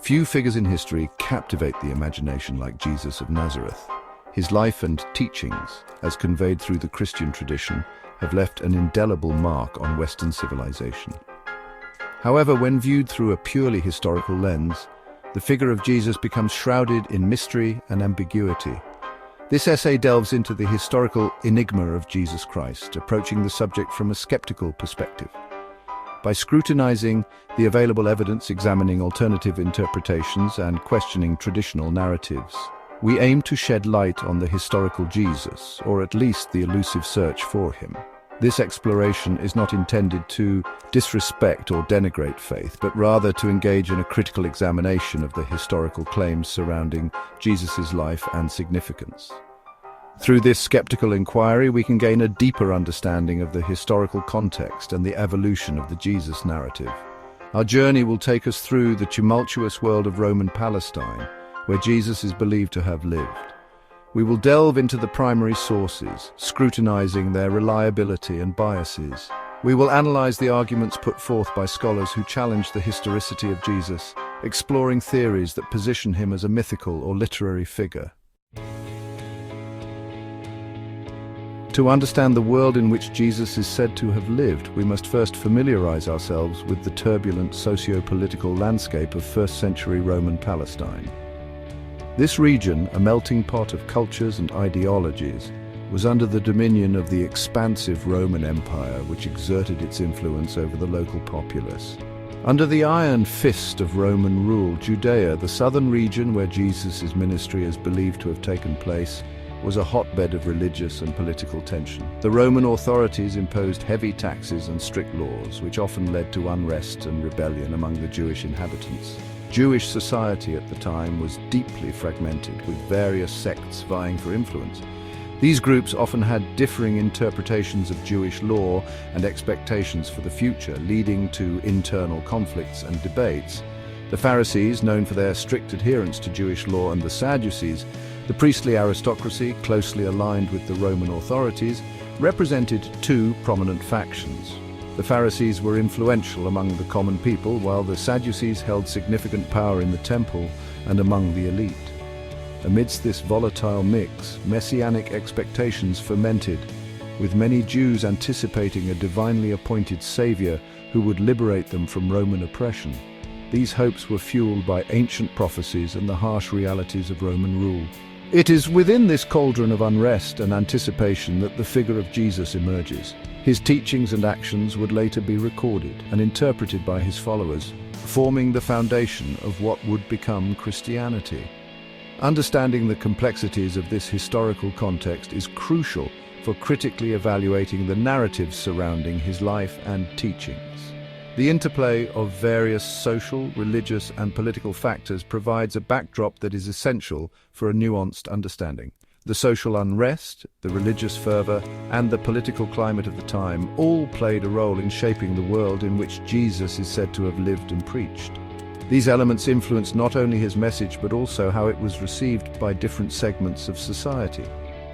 Few figures in history captivate the imagination like Jesus of Nazareth. His life and teachings, as conveyed through the Christian tradition, have left an indelible mark on Western civilization. However, when viewed through a purely historical lens, the figure of Jesus becomes shrouded in mystery and ambiguity. This essay delves into the historical enigma of Jesus Christ, approaching the subject from a skeptical perspective. By scrutinizing the available evidence, examining alternative interpretations, and questioning traditional narratives, we aim to shed light on the historical Jesus, or at least the elusive search for him. This exploration is not intended to disrespect or denigrate faith, but rather to engage in a critical examination of the historical claims surrounding Jesus' life and significance. Through this skeptical inquiry, we can gain a deeper understanding of the historical context and the evolution of the Jesus narrative. Our journey will take us through the tumultuous world of Roman Palestine, where Jesus is believed to have lived. We will delve into the primary sources, scrutinizing their reliability and biases. We will analyze the arguments put forth by scholars who challenge the historicity of Jesus, exploring theories that position him as a mythical or literary figure. To understand the world in which Jesus is said to have lived, we must first familiarize ourselves with the turbulent socio-political landscape of first-century Roman Palestine. This region, a melting pot of cultures and ideologies, was under the dominion of the expansive Roman Empire, which exerted its influence over the local populace. Under the iron fist of Roman rule, Judea, the southern region where Jesus' ministry is believed to have taken place, was a hotbed of religious and political tension. The Roman authorities imposed heavy taxes and strict laws, which often led to unrest and rebellion among the Jewish inhabitants. Jewish society at the time was deeply fragmented, with various sects vying for influence. These groups often had differing interpretations of Jewish law and expectations for the future, leading to internal conflicts and debates. The Pharisees, known for their strict adherence to Jewish law, and the Sadducees, the priestly aristocracy, closely aligned with the Roman authorities, represented two prominent factions. The Pharisees were influential among the common people, while the Sadducees held significant power in the temple and among the elite. Amidst this volatile mix, messianic expectations fermented, with many Jews anticipating a divinely appointed savior who would liberate them from Roman oppression. These hopes were fueled by ancient prophecies and the harsh realities of Roman rule. It is within this cauldron of unrest and anticipation that the figure of Jesus emerges. His teachings and actions would later be recorded and interpreted by his followers, forming the foundation of what would become Christianity. Understanding the complexities of this historical context is crucial for critically evaluating the narratives surrounding his life and teachings. The interplay of various social, religious, and political factors provides a backdrop that is essential for a nuanced understanding. The social unrest, the religious fervor, and the political climate of the time all played a role in shaping the world in which Jesus is said to have lived and preached. These elements influenced not only his message but also how it was received by different segments of society.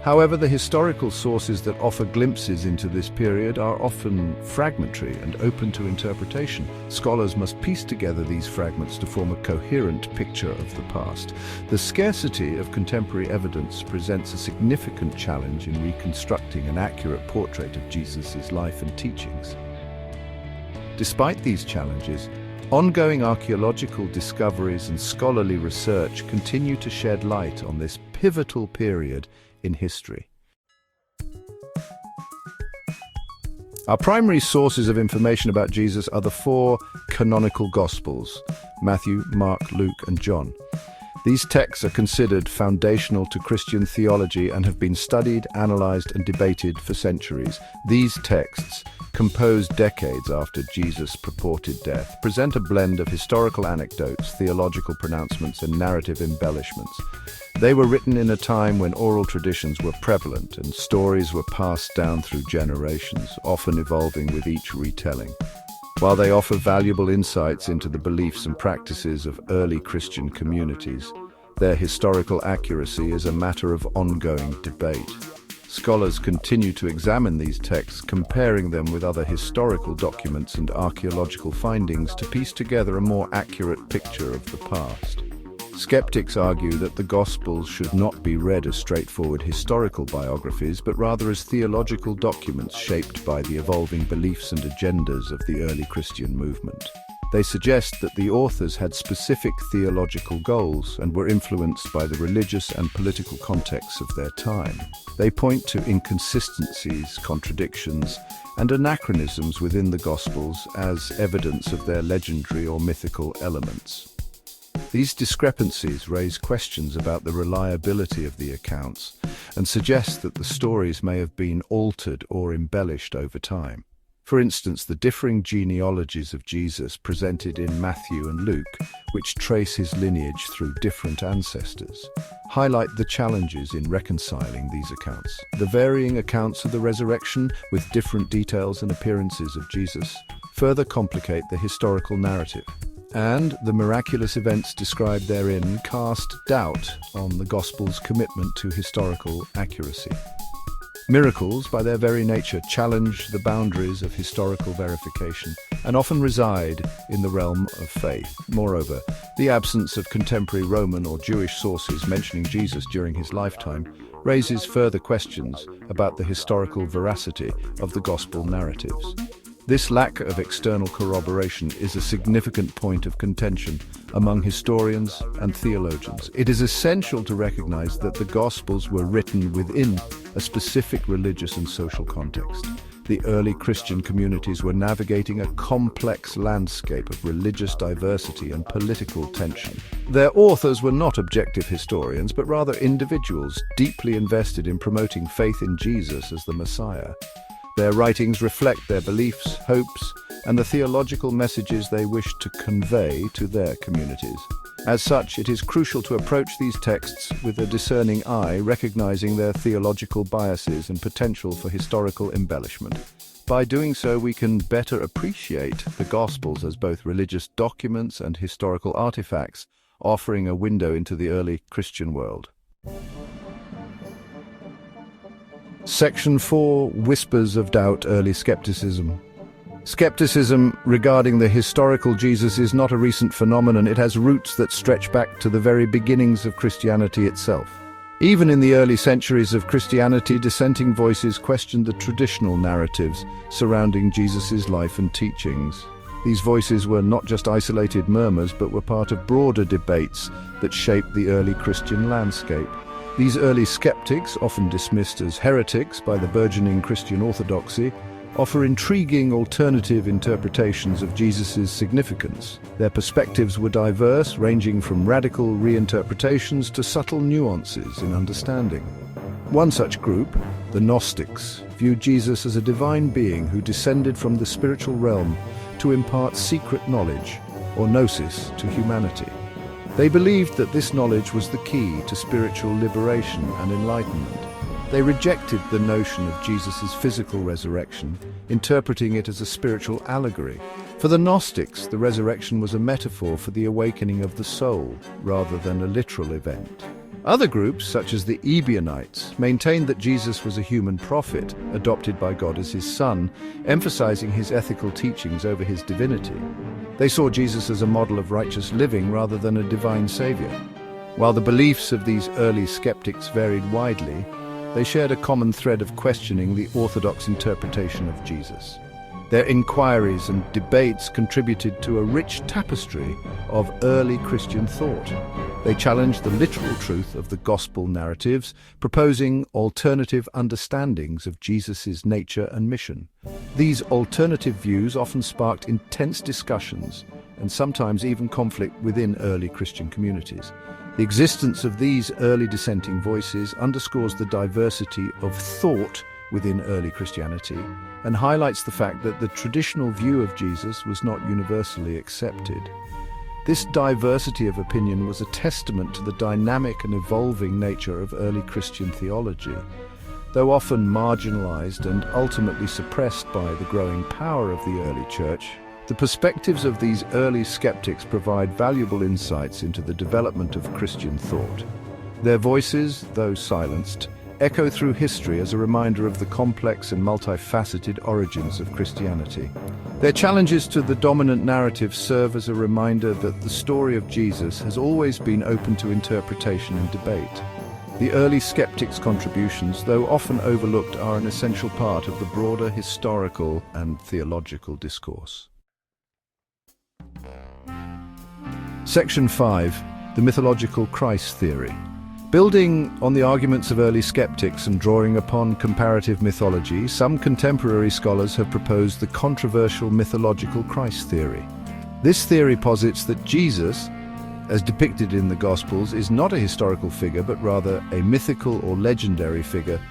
However, the historical sources that offer glimpses into this period are often fragmentary and open to interpretation. Scholars must piece together these fragments to form a coherent picture of the past. The scarcity of contemporary evidence presents a significant challenge in reconstructing an accurate portrait of Jesus' life and teachings. Despite these challenges, ongoing archaeological discoveries and scholarly research continue to shed light on this pivotal period in history. Our primary sources of information about Jesus are the four canonical Gospels: Matthew, Mark, Luke, and John. These texts are considered foundational to Christian theology and have been studied, analyzed, and debated for centuries. These texts, composed decades after Jesus' purported death, present a blend of historical anecdotes, theological pronouncements, and narrative embellishments. They were written in a time when oral traditions were prevalent and stories were passed down through generations, often evolving with each retelling. While they offer valuable insights into the beliefs and practices of early Christian communities, their historical accuracy is a matter of ongoing debate. Scholars continue to examine these texts, comparing them with other historical documents and archaeological findings to piece together a more accurate picture of the past. Skeptics argue that the Gospels should not be read as straightforward historical biographies, but rather as theological documents shaped by the evolving beliefs and agendas of the early Christian movement. They suggest that the authors had specific theological goals and were influenced by the religious and political contexts of their time. They point to inconsistencies, contradictions, and anachronisms within the Gospels as evidence of their legendary or mythical elements. These discrepancies raise questions about the reliability of the accounts and suggest that the stories may have been altered or embellished over time. For instance, the differing genealogies of Jesus presented in Matthew and Luke, which trace his lineage through different ancestors, highlight the challenges in reconciling these accounts. The varying accounts of the resurrection, with different details and appearances of Jesus, further complicate the historical narrative. And the miraculous events described therein cast doubt on the Gospel's commitment to historical accuracy. Miracles, by their very nature, challenge the boundaries of historical verification and often reside in the realm of faith. Moreover, the absence of contemporary Roman or Jewish sources mentioning Jesus during his lifetime raises further questions about the historical veracity of the Gospel narratives. This lack of external corroboration is a significant point of contention among historians and theologians. It is essential to recognize that the Gospels were written within a specific religious and social context. The early Christian communities were navigating a complex landscape of religious diversity and political tension. Their authors were not objective historians, but rather individuals deeply invested in promoting faith in Jesus as the Messiah. Their writings reflect their beliefs, hopes, and the theological messages they wished to convey to their communities. As such, it is crucial to approach these texts with a discerning eye, recognizing their theological biases and potential for historical embellishment. By doing so, we can better appreciate the Gospels as both religious documents and historical artifacts, offering a window into the early Christian world. Section 4. Whispers of Doubt, Early Skepticism. Skepticism regarding the historical Jesus is not a recent phenomenon. It has roots that stretch back to the very beginnings of Christianity itself. Even in the early centuries of Christianity, dissenting voices questioned the traditional narratives surrounding Jesus' life and teachings. These voices were not just isolated murmurs, but were part of broader debates that shaped the early Christian landscape. These early skeptics, often dismissed as heretics by the burgeoning Christian orthodoxy, offer intriguing alternative interpretations of Jesus' significance. Their perspectives were diverse, ranging from radical reinterpretations to subtle nuances in understanding. One such group, the Gnostics, viewed Jesus as a divine being who descended from the spiritual realm to impart secret knowledge, or gnosis, to humanity. They believed that this knowledge was the key to spiritual liberation and enlightenment. They rejected the notion of Jesus' physical resurrection, interpreting it as a spiritual allegory. For the Gnostics, the resurrection was a metaphor for the awakening of the soul, rather than a literal event. Other groups, such as the Ebionites, maintained that Jesus was a human prophet, adopted by God as his son, emphasizing his ethical teachings over his divinity. They saw Jesus as a model of righteous living rather than a divine savior. While the beliefs of these early skeptics varied widely, they shared a common thread of questioning the orthodox interpretation of Jesus. Their inquiries and debates contributed to a rich tapestry of early Christian thought. They challenged the literal truth of the gospel narratives, proposing alternative understandings of Jesus' nature and mission. These alternative views often sparked intense discussions and sometimes even conflict within early Christian communities. The existence of these early dissenting voices underscores the diversity of thought within early Christianity and highlights the fact that the traditional view of Jesus was not universally accepted. This diversity of opinion was a testament to the dynamic and evolving nature of early Christian theology. Though often marginalized and ultimately suppressed by the growing power of the early church, the perspectives of these early skeptics provide valuable insights into the development of Christian thought. Their voices, though silenced, echo through history as a reminder of the complex and multifaceted origins of Christianity. Their challenges to the dominant narrative serve as a reminder that the story of Jesus has always been open to interpretation and debate. The early skeptics' contributions, though often overlooked, are an essential part of the broader historical and theological discourse. Section 5. The Mythological Christ Theory. Building on the arguments of early skeptics and drawing upon comparative mythology, some contemporary scholars have proposed the controversial mythological Christ theory. This theory posits that Jesus, as depicted in the Gospels, is not a historical figure, but rather a mythical or legendary figure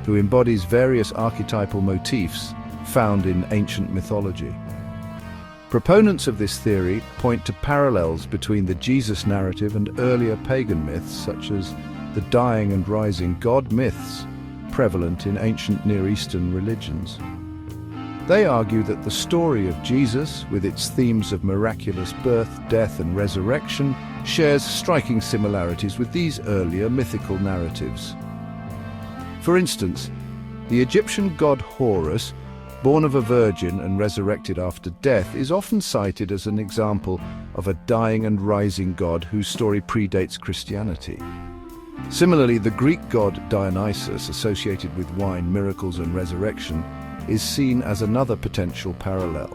who embodies various archetypal motifs found in ancient mythology. Proponents of this theory point to parallels between the Jesus narrative and earlier pagan myths, such as the dying and rising god myths prevalent in ancient Near Eastern religions. They argue that the story of Jesus, with its themes of miraculous birth, death, and resurrection, shares striking similarities with these earlier mythical narratives. For instance, the Egyptian god Horus, born of a virgin and resurrected after death, is often cited as an example of a dying and rising god whose story predates Christianity. Similarly, the Greek god Dionysus, associated with wine, miracles, and resurrection, is seen as another potential parallel.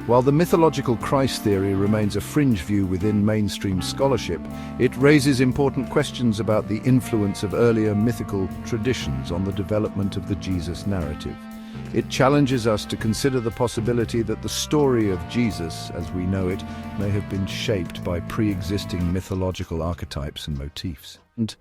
While the mythological Christ theory remains a fringe view within mainstream scholarship, it raises important questions about the influence of earlier mythical traditions on the development of the Jesus narrative. It challenges us to consider the possibility that the story of Jesus, as we know it, may have been shaped by pre-existing mythological archetypes and motifs. And